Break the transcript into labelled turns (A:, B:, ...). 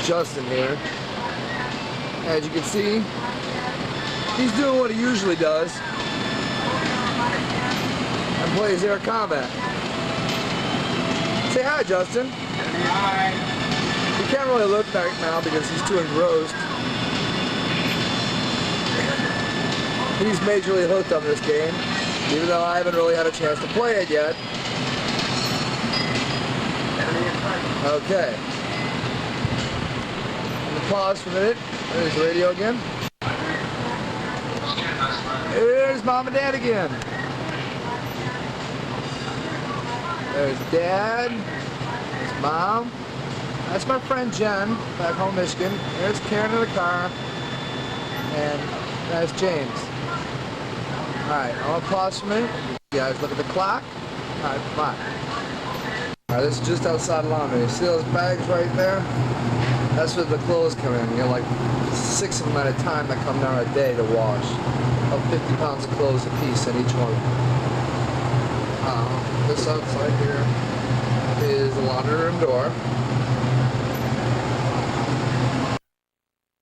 A: Justin here. As you can see, he's doing what he usually does and plays Air Combat. Say hi, Justin.
B: Hi.
A: He can't really look back now because he's too engrossed. He's majorly hooked on this game, even though I haven't really had a chance to play it yet. Okay. I'm gonna pause for a minute. There's the radio again. There's Mom and Dad again. There's Dad. There's Mom. That's my friend Jen, back home in Michigan. There's Karen in the car. And that's James. Alright, I'm gonna pause for a minute. You guys look at the clock. Alright, bye. Alright, this is just outside laundry. You see those bags right there? That's where the clothes come in. You get like 6 of them at a time that come down a day to wash. About 50 pounds of clothes a piece in each one. This outside here is the laundry room door.